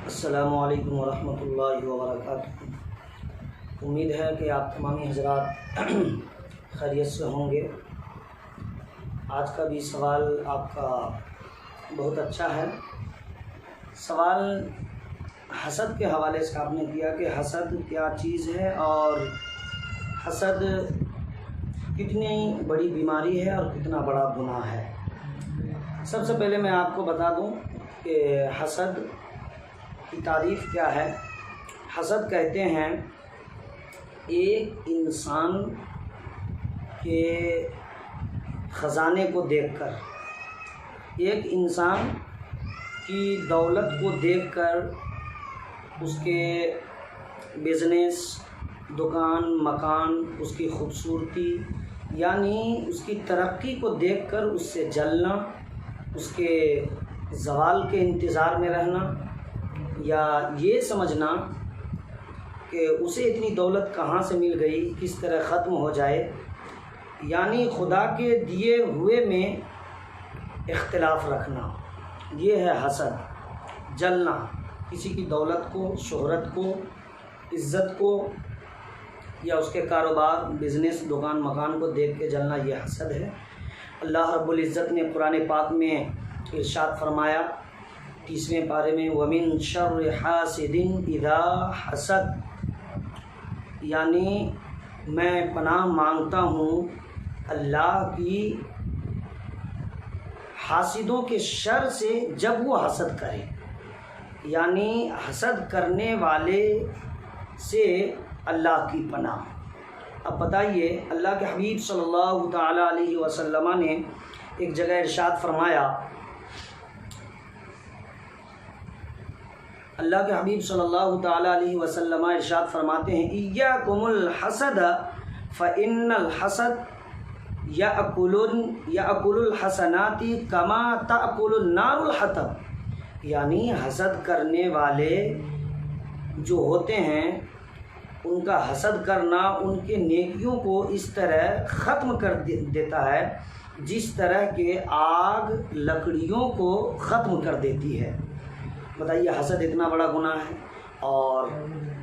السلام علیکم ورحمۃ اللہ وبرکاتہ۔ امید ہے کہ آپ تمامی حضرات خیریت سے ہوں گے۔ آج کا بھی سوال آپ کا بہت اچھا ہے۔ سوال حسد کے حوالے سے آپ نے کیا کہ حسد کیا چیز ہے اور حسد کتنی بڑی بیماری ہے اور کتنا بڑا گناہ ہے۔ سب سے پہلے میں آپ کو بتا دوں کہ حسد کی تعریف کیا ہے۔ حسد کہتے ہیں ایک انسان کے خزانے کو دیکھ کر، ایک انسان کی دولت کو دیکھ کر، اس کے بزنس، دکان، مکان، اس کی خوبصورتی یعنی اس کی ترقی کو دیکھ کر اس سے جلنا، اس کے زوال کے انتظار میں رہنا، یا یہ سمجھنا کہ اسے اتنی دولت کہاں سے مل گئی، کس طرح ختم ہو جائے، یعنی خدا کے دیے ہوئے میں اختلاف رکھنا، یہ ہے حسد۔ جلنا، کسی کی دولت کو، شہرت کو، عزت کو یا اس کے کاروبار، بزنس، دکان، مکان کو دیکھ کے جلنا، یہ حسد ہے۔ اللہ رب العزت نے قرآن پاک میں ارشاد فرمایا 30ویں پارے میں وَمِن شَرِّ حَاسِدٍ إِذَا حَسَدَ، یعنی میں پناہ مانگتا ہوں اللہ کی حاسدوں کے شر سے جب وہ حسد کرے، یعنی حسد کرنے والے سے اللہ کی پناہ۔ اب بتائیے، اللہ کے حبیب صلی اللہ تعالی علیہ وسلم نے ایک جگہ ارشاد فرمایا، اللہ کے حبیب صلی اللہ تعالی علیہ وسلم ارشاد فرماتے ہیں ایاکم الحسد فإن الحسد یأکل الحسنات کما تأکل النار الحطب، یعنی حسد کرنے والے جو ہوتے ہیں ان کا حسد کرنا ان کے نیکیوں کو اس طرح ختم کر دیتا ہے جس طرح کہ آگ لکڑیوں کو ختم کر دیتی ہے۔ بتائیے، حسد اتنا بڑا گناہ ہے۔ اور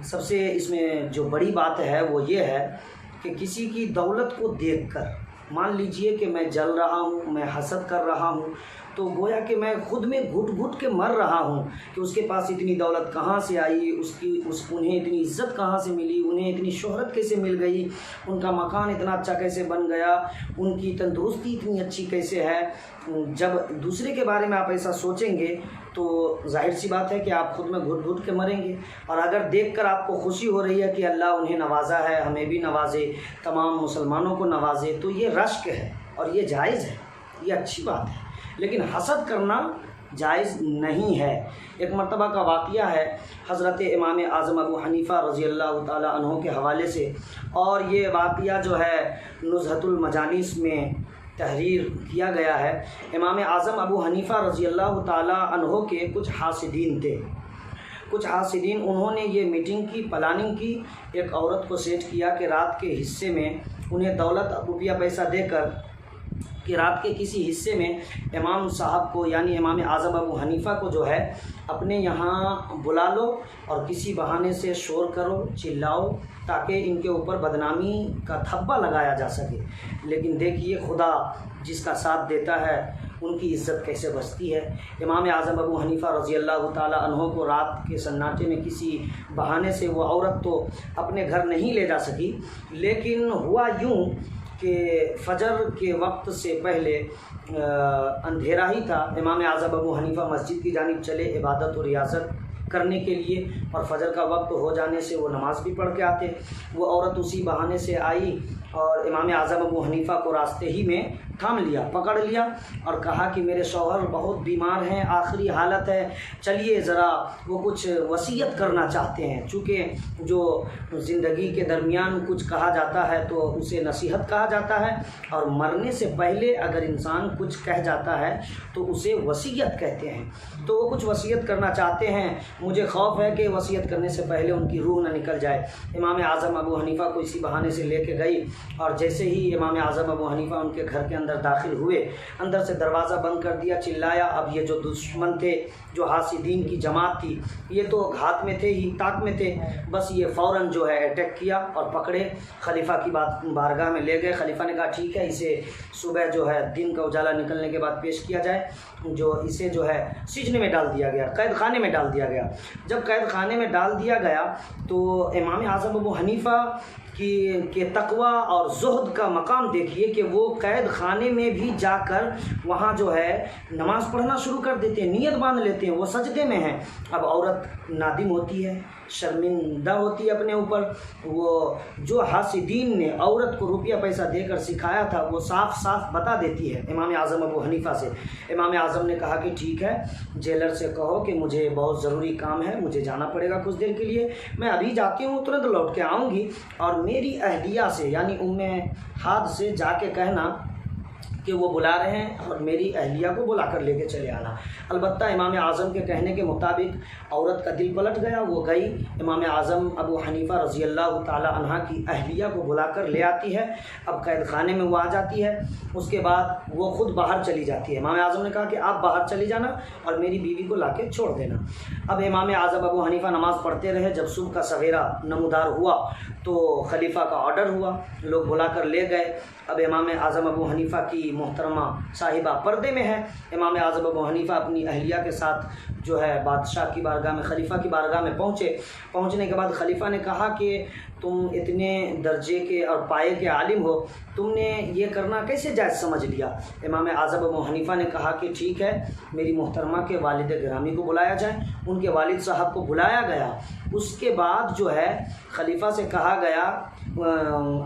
سب سے اس میں جو بڑی بات ہے وہ یہ ہے کہ کسی کی دولت کو دیکھ کر، مان لیجئے کہ میں جل رہا ہوں، میں حسد کر رہا ہوں، تو گویا کہ میں خود میں گھٹ گھٹ کے مر رہا ہوں کہ اس کے پاس اتنی دولت کہاں سے آئی، انہیں اتنی عزت کہاں سے ملی، انہیں اتنی شہرت کیسے مل گئی، ان کا مکان اتنا اچھا کیسے بن گیا، ان کی تندرستی اتنی اچھی کیسے ہے۔ جب دوسرے کے بارے میں آپ ایسا سوچیں گے تو ظاہر سی بات ہے کہ آپ خود میں گھٹ گھٹ کے مریں گے۔ اور اگر دیکھ کر آپ کو خوشی ہو رہی ہے کہ اللہ انہیں نوازا ہے، ہمیں بھی نوازے، تمام مسلمانوں کو نوازے، تو یہ رشک ہے اور یہ جائز ہے، یہ اچھی بات ہے۔ لیکن حسد کرنا جائز نہیں ہے۔ ایک مرتبہ کا واقعہ ہے حضرت امام اعظم ابو حنیفہ رضی اللہ تعالی عنہ کے حوالے سے، اور یہ واقعہ جو ہے نزہۃ المجالس میں تحریر کیا گیا ہے۔ امام اعظم ابو حنیفہ رضی اللہ تعالی عنہ کے کچھ حاسدین تھے۔ کچھ حاسدین، انہوں نے یہ میٹنگ کی، پلاننگ کی، ایک عورت کو سیٹ کیا کہ رات کے حصے میں انہیں دولت، روپیہ پیسہ دے کر کہ رات کے کسی حصے میں امام صاحب کو یعنی امام اعظم ابو حنیفہ کو جو ہے اپنے یہاں بلا لو اور کسی بہانے سے شور کرو، چلاؤ، تاکہ ان کے اوپر بدنامی کا تھبہ لگایا جا سکے۔ لیکن دیکھیے خدا جس کا ساتھ دیتا ہے ان کی عزت کیسے بچتی ہے۔ امام اعظم ابو حنیفہ رضی اللہ تعالی عنہ کو رات کے سناٹے میں کسی بہانے سے وہ عورت تو اپنے گھر نہیں لے جا سکی، لیکن ہوا یوں کہ فجر کے وقت سے پہلے اندھیرا ہی تھا۔ امام اعظم ابو حنیفہ مسجد کی جانب چلے عبادت و ریاضت کرنے کے لیے، اور فجر کا وقت ہو جانے سے وہ نماز بھی پڑھ کے آتے۔ وہ عورت اسی بہانے سے آئی اور امام اعظم ابو حنیفہ کو راستے ہی میں تھام لیا، پکڑ لیا اور کہا کہ میرے شوہر بہت بیمار ہیں، آخری حالت ہے، چلیے ذرا، وہ کچھ وصیت کرنا چاہتے ہیں۔ چونکہ جو زندگی کے درمیان کچھ کہا جاتا ہے تو اسے نصیحت کہا جاتا ہے، اور مرنے سے پہلے اگر انسان کچھ کہہ جاتا ہے تو اسے وصیت کہتے ہیں۔ تو وہ کچھ وصیت کرنا چاہتے ہیں، مجھے خوف ہے کہ وصیت کرنے سے پہلے ان کی روح نہ نکل جائے۔ امام اعظم ابو حنیفہ کو اسی بہانے سے لے کے گئی، اور جیسے ہی امام اعظم ابو حنیفہ ان کے گھر کے اندر اندر داخل ہوئے، اندر سے دروازہ بند کر دیا، چلایا۔ اب یہ جو دشمن تھے، جو حاسدین کی جماعت تھی، یہ تو گھات میں تھے ہی، طاق میں تھے، بس یہ فوراً جو ہے اٹیک کیا اور پکڑے، خلیفہ کی بارگاہ میں لے گئے۔ خلیفہ نے کہا ٹھیک ہے، اسے صبح جو ہے دن کا اجالا نکلنے کے بعد پیش کیا جائے۔ جو اسے جو ہے سجن میں ڈال دیا گیا، قید خانے میں ڈال دیا گیا۔ جب قید خانے میں ڈال دیا گیا تو امام اعظم ابو حنیفہ کے تقوی اور زہد کا مقام دیکھیے کہ وہ قید خانے میں بھی جا کر وہاں جو ہے نماز پڑھنا شروع کر دیتے ہیں، نیت باندھ لیتے ہیں، وہ سجدے میں ہیں۔ اب عورت نادم ہوتی ہے، شرمندہ ہوتی ہے اپنے اوپر۔ وہ جو حاسدین نے عورت کو روپیہ پیسہ دے کر سکھایا تھا وہ صاف صاف بتا دیتی ہے امام اعظم ابو حنیفہ سے۔ امام اعظم نے کہا کہ ٹھیک ہے، جیلر سے کہو کہ مجھے بہت ضروری کام ہے، مجھے جانا پڑے گا کچھ دیر کے لیے، میں ابھی جاتی ہوں، ترنت لوٹ کے آؤں گی، اور میری اہلیہ سے یعنی ہاتھ سے جا کے کہنا کہ وہ بلا رہے ہیں اور میری اہلیہ کو بلا کر لے کے چلے آنا۔ البتہ امام اعظم کے کہنے کے مطابق عورت کا دل پلٹ گیا، وہ گئی، امام اعظم ابو حنیفہ رضی اللہ تعالی عنہ کی اہلیہ کو بلا کر لے آتی ہے۔ اب قید خانے میں وہ آ جاتی ہے، اس کے بعد وہ خود باہر چلی جاتی ہے۔ امام اعظم نے کہا کہ آپ باہر چلی جانا اور میری بیوی کو لا کے چھوڑ دینا۔ اب امام اعظم ابو حنیفہ نماز پڑھتے رہے۔ جب صبح کا سویرا نمودار ہوا تو خلیفہ کا آرڈر ہوا، لوگ بلا کر لے گئے۔ اب امام اعظم ابو حنیفہ کی محترمہ صاحبہ پردے میں ہے۔ امام اعظم ابو حنیفہ اپنی اہلیہ کے ساتھ جو ہے بادشاہ کی بارگاہ میں، خلیفہ کی بارگاہ میں پہنچنے کے بعد خلیفہ نے کہا کہ تم اتنے درجے کے اور پائے کے عالم ہو، تم نے یہ کرنا کیسے جائز سمجھ لیا؟ امام اعظم ابو حنیفہ نے کہا کہ ٹھیک ہے، میری محترمہ کے والد گرامی کو بلایا جائے۔ ان کے والد صاحب کو بلایا گیا۔ اس کے بعد جو ہے خلیفہ سے کہا گیا،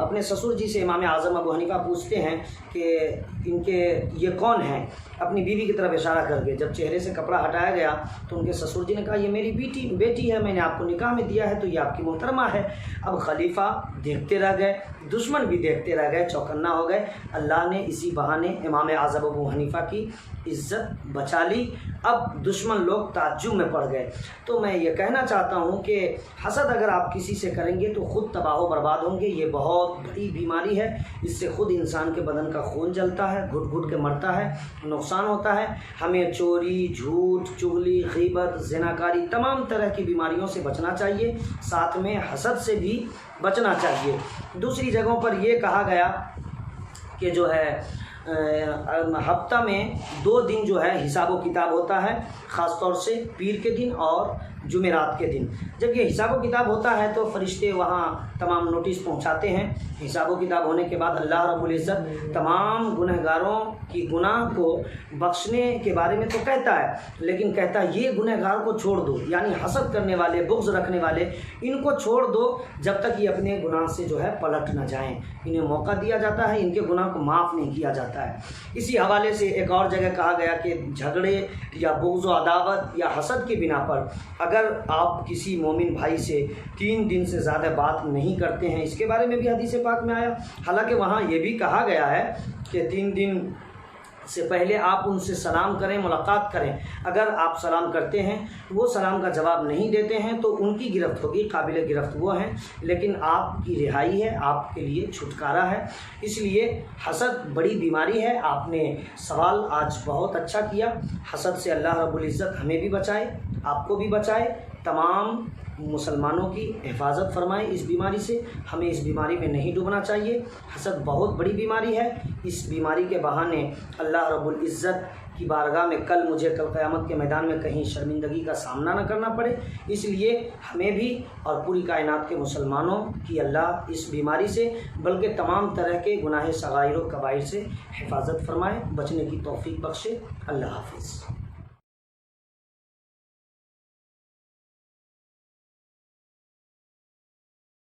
اپنے سسر جی سے امام اعظم ابو حنیفہ پوچھتے ہیں کہ ان کے یہ کون ہیں، اپنی بیوی کی طرف اشارہ کر کے۔ جب چہرے سے کپڑا ہٹایا گیا تو ان کے سسر جی نے کہا یہ میری بیٹی ہے، میں نے آپ کو نکاح میں دیا ہے تو یہ آپ کی محترمہ ہے۔ اب خلیفہ دیکھتے رہ گئے، دشمن بھی دیکھتے رہ گئے، چوکنا ہو گئے۔ اللہ نے اسی بہانے امام اعظم ابو حنیفہ کی عزت بچا لی۔ اب دشمن لوگ تعجب میں پڑ گئے۔ تو میں یہ کہنا چاہتا ہوں کہ حسد اگر آپ کسی سے کریں گے تو خود تباہ و برباد ہوں گے۔ یہ بہت بڑی بیماری ہے، اس سے خود انسان کے بدن کا خون جلتا ہے، گھٹ گھٹ کے مرتا ہے، نقصان ہوتا ہے۔ ہمیں چوری، جھوٹ، چغلی، غیبت، زناکاری، تمام طرح کی بیماریوں سے بچنا چاہیے، ساتھ میں حسد سے بھی بچنا چاہیے۔ دوسری جگہوں پر یہ کہا گیا کہ جو ہے ہفتہ میں 2 دن جو ہے حساب و کتاب ہوتا ہے، خاص طور سے پیر کے دن اور جمعرات کے دن۔ جب یہ حساب و کتاب ہوتا ہے تو فرشتے وہاں تمام نوٹس پہنچاتے ہیں۔ حساب و کتاب ہونے کے بعد اللہ رب العزت تمام گنہگاروں کی گناہ کو بخشنے کے بارے میں تو کہتا ہے، لیکن کہتا ہے یہ گنہگار کو چھوڑ دو، یعنی حسد کرنے والے، بغض رکھنے والے، ان کو چھوڑ دو جب تک یہ اپنے گناہ سے جو ہے پلٹ نہ جائیں۔ انہیں موقع دیا جاتا ہے، ان کے گناہ کو معاف نہیں کیا جاتا ہے۔ اسی حوالے سے ایک اور جگہ کہا گیا کہ جھگڑے یا بغض و عداوت یا حسد کی بنا پر اگر آپ کسی مومن بھائی سے 3 دن سے زیادہ بات نہیں کرتے ہیں، اس کے بارے میں بھی حدیث پاک میں آیا۔ حالانکہ وہاں یہ بھی کہا گیا ہے کہ 3 دن سے پہلے آپ ان سے سلام کریں، ملاقات کریں۔ اگر آپ سلام کرتے ہیں، وہ سلام کا جواب نہیں دیتے ہیں تو ان کی گرفت ہوگی، قابل گرفت وہ ہیں، لیکن آپ کی رہائی ہے، آپ کے لیے چھٹکارا ہے۔ اس لیے حسد بڑی بیماری ہے۔ آپ نے سوال آج بہت اچھا کیا۔ حسد سے اللہ رب العزت ہمیں بھی بچائے، آپ کو بھی بچائے، تمام مسلمانوں کی حفاظت فرمائے اس بیماری سے۔ ہمیں اس بیماری میں نہیں ڈوبنا چاہیے۔ حسد بہت بڑی بیماری ہے۔ اس بیماری کے بہانے اللہ رب العزت کی بارگاہ میں کل قیامت کے میدان میں کہیں شرمندگی کا سامنا نہ کرنا پڑے، اس لیے ہمیں بھی اور پوری کائنات کے مسلمانوں کی اللہ اس بیماری سے بلکہ تمام طرح کے گناہ صغائر و کبائر سے حفاظت فرمائے، بچنے کی توفیق بخشے۔ اللہ حافظ۔